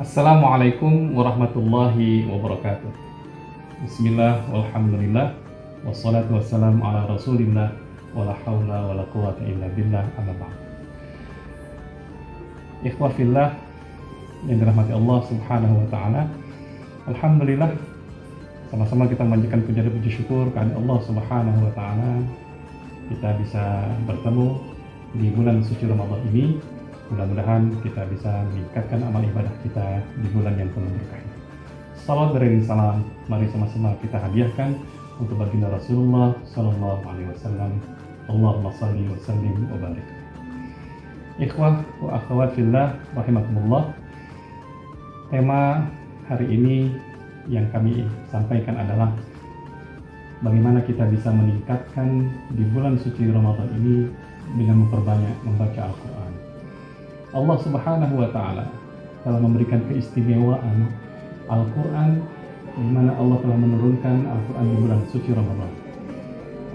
Assalamualaikum warahmatullahi wabarakatuh. Bismillah, walhamdulillah, wassalatu wassalamu ala rasulillah, wala hawla wala quwata illa billah, amma ba'd. Ikhwah fillah yang dirahmati Allah subhanahu wa ta'ala, alhamdulillah, sama-sama kita memanjatkan puja dan puji syukur kepada Allah subhanahu wa ta'ala. Kita bisa bertemu di bulan suci Ramadan ini. Mudah-mudahan kita bisa meningkatkan amal ibadah kita di bulan yang penuh berkah. Salawat beriring salam, mari sama-sama kita hadiahkan untuk baginda Rasulullah Sallallahu Alaihi Wasallam. Allahumma salli wa sallim wa barik. Ikhwah wa akhwat fillah rahimakumullah. Tema hari ini yang kami sampaikan adalah bagaimana kita bisa meningkatkan di bulan suci Ramadan ini dengan memperbanyak membaca Al-Quran. Allah subhanahu wa ta'ala telah memberikan keistimewaan Al-Quran, di mana Allah telah menurunkan Al-Quran di bulan suci Ramadan.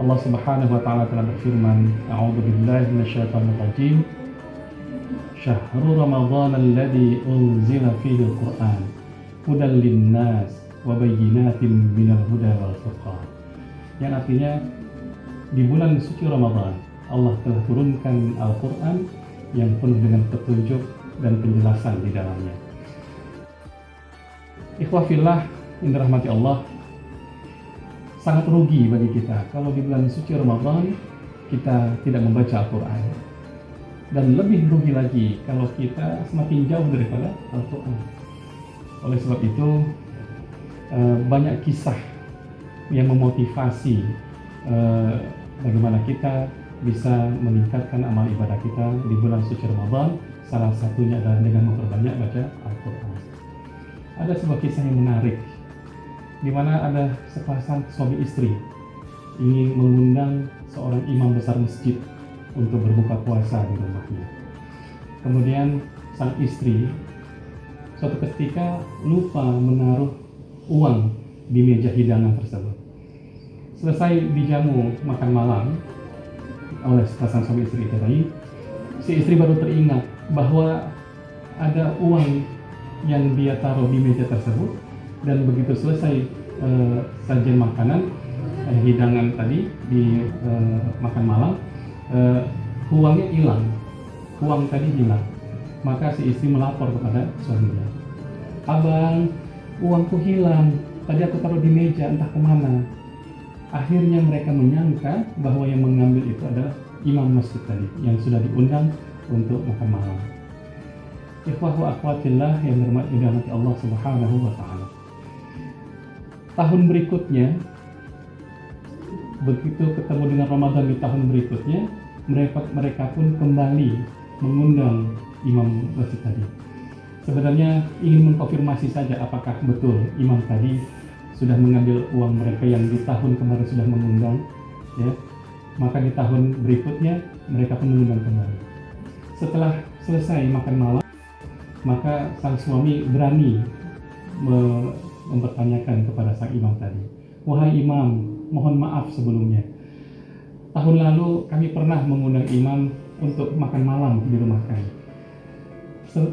Allah subhanahu wa ta'ala telah berfirman, A'udhu billahi minasyaitonir rajim, Syahru Ramadan alladhi unzila fihi Al-Quran, hudan linnas wa bayyinatin minal huda wal furqan. Yang artinya, di bulan suci Ramadan, Allah telah turunkan Al-Quran yang penuh dengan petunjuk dan penjelasan di dalamnya. Ikhwah fillah yang dirahmati Allah, sangat rugi bagi kita kalau di bulan suci Ramadan kita tidak membaca Al-Quran. Dan lebih rugi lagi kalau kita semakin jauh daripada Al-Quran. Oleh sebab itu, banyak kisah yang memotivasi bagaimana kita bisa meningkatkan amal ibadah kita di bulan suci Ramadan. Salah satunya adalah dengan memperbanyak baca Al-Quran. Ada sebuah kisah yang menarik, di mana ada sepasang suami istri ingin mengundang seorang imam besar masjid untuk berbuka puasa di rumahnya. Kemudian sang istri suatu ketika lupa menaruh uang di meja hidangan tersebut. Selesai dijamu makan malam oleh sepasang suami istri itu tadi, si istri baru teringat bahwa ada uang yang dia taruh di meja tersebut, dan begitu selesai sajian makanan hidangan tadi di makan malam, uangnya hilang, uang tadi hilang. Maka si istri melapor kepada suaminya, "Abang, uangku hilang, tadi aku taruh di meja, entah kemana." Akhirnya mereka menyangka bahwa yang mengambil itu adalah imam masjid tadi yang sudah diundang untuk makan malam. Ikhwah wa akhwatillah yang dirahmati Allah subhanahu wa ta'ala. Tahun berikutnya, begitu ketemu dengan Ramadan di tahun berikutnya, mereka pun kembali mengundang imam masjid tadi. Sebenarnya ingin mengkonfirmasi saja apakah betul imam tadi sudah mengambil uang mereka yang di tahun kemarin sudah mengundang, ya. Maka di tahun berikutnya mereka pun mengundang kembali. Setelah selesai makan malam, maka sang suami berani mempertanyakan kepada sang imam tadi, "Wahai imam, mohon maaf sebelumnya. Tahun lalu kami pernah mengundang imam untuk makan malam di rumah kami.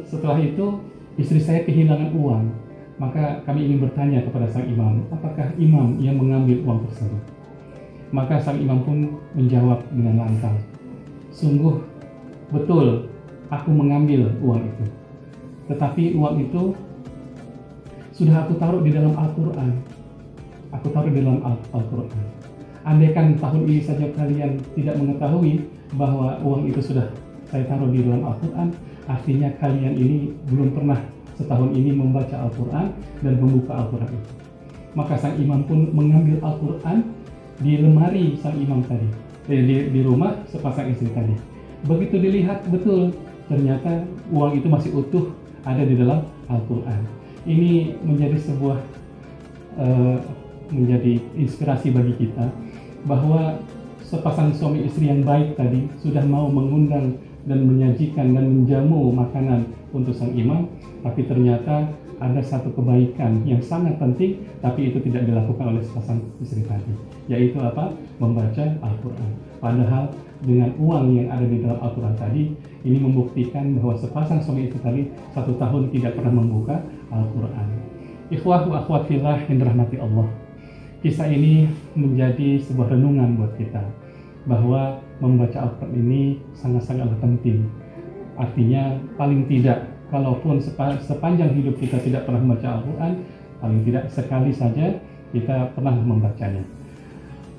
Setelah itu istri saya kehilangan uang. Maka kami ingin bertanya kepada sang imam, apakah imam yang mengambil uang tersebut?" Maka sang imam pun menjawab dengan lantang, "Sungguh betul aku mengambil uang itu. Tetapi uang itu sudah aku taruh di dalam Al-Quran. Aku taruh di dalam Al-Quran. Andaikan tahun ini saja kalian tidak mengetahui bahwa uang itu sudah saya taruh di dalam Al-Quran, artinya kalian ini belum pernah setahun ini membaca Al-Quran dan membuka Al-Quran itu." Maka sang imam pun mengambil Al-Quran di lemari sang imam tadi, di rumah sepasang istri tadi. Begitu dilihat, betul, ternyata uang itu masih utuh ada di dalam Al-Quran. Ini menjadi sebuah menjadi inspirasi bagi kita bahwa sepasang suami istri yang baik tadi sudah mau mengundang dan menyajikan dan menjamu makanan untuk sang imam, tapi ternyata ada satu kebaikan yang sangat penting, tapi itu tidak dilakukan oleh sepasang istri tadi, yaitu apa? Membaca Al-Quran. Padahal dengan uang yang ada di dalam Al-Quran tadi, Ini membuktikan bahwa sepasang suami istri tadi 1 tahun tidak pernah membuka Al-Quran. Ikhwah wa akhwat fillah yang dirahmati Allah. Kisah ini menjadi sebuah renungan buat kita bahwa membaca Al-Quran ini sangat-sangatlah penting. Artinya paling tidak, kalaupun sepanjang hidup kita tidak pernah membaca Al-Quran, paling tidak sekali saja kita pernah membacanya.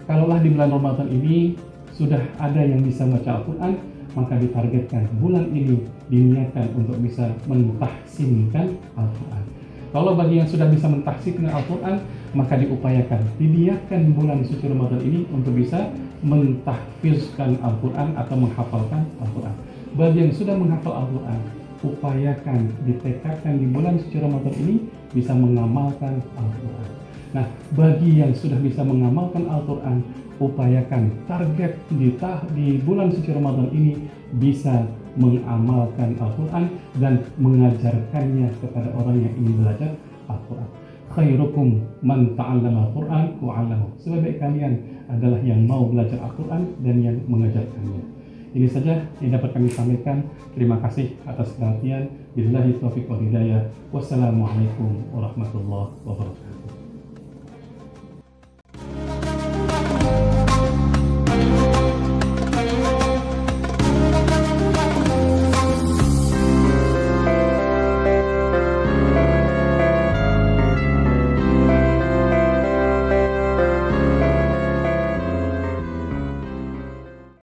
Kalaulah di bulan Ramadan ini sudah ada yang bisa membaca Al-Quran, maka ditargetkan bulan ini diniatkan untuk bisa mentahsinkan Al-Quran. Kalau bagi yang sudah bisa mentahsinkan Al-Quran, maka diupayakan, diniatkan bulan suci Ramadan ini untuk bisa mentahfizkan Al-Quran atau menghafalkan Al-Quran. Bagi yang sudah menghafal Al-Quran, upayakan, ditekadkan di bulan suci Ramadan ini bisa mengamalkan Al-Quran. Nah, bagi yang sudah bisa mengamalkan Al-Quran, upayakan target di bulan suci Ramadan ini bisa mengamalkan Al-Quran dan mengajarkannya kepada orang yang ingin belajar Al-Quran. Khairukum man ta'allama Al-Quran wa 'allamahu. Sebaik kalian adalah yang mau belajar Al-Quran dan yang mengajarkannya. Ini saja yang dapat kami sampaikan. Terima kasih atas perhatian. Billahi taufiq wal hidayah. Wassalamualaikum warahmatullahi wabarakatuh.